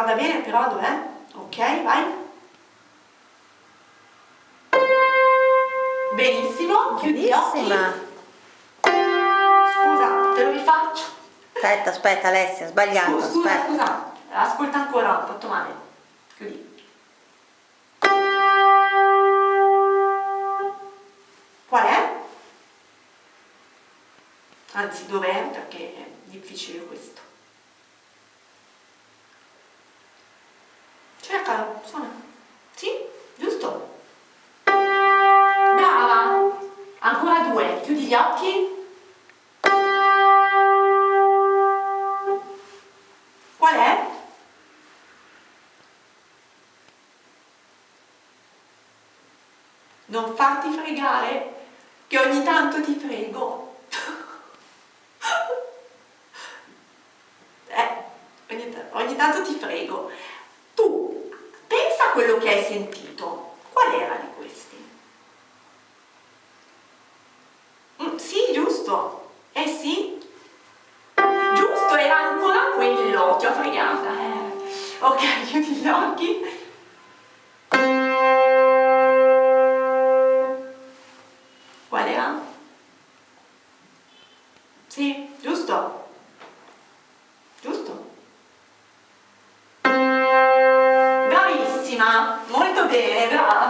guarda bene però dov'è? Ok, vai. Benissimo, chiudi gli occhi. Scusa, te lo rifaccio. Aspetta Alessia, sbagliato. Scusa, ascolta ancora, ho fatto male. Chiudi. Qual è? Anzi, dov'è? Perché è difficile questo. Cercalo, suona. Sì, giusto. Brava. Ancora 2, chiudi gli occhi. Qual è? Non farti fregare, che ogni tanto ti frego. Ogni tanto ti frego. Tu pensa a quello che hai sentito. Qual era di questi? Sì, giusto. Sì. Giusto, era ancora quello. Ti ho fregata. Ok, chiudi gli occhi. Qual era? Sì, giusto. Giusto. Bravissima, molto bene, brava.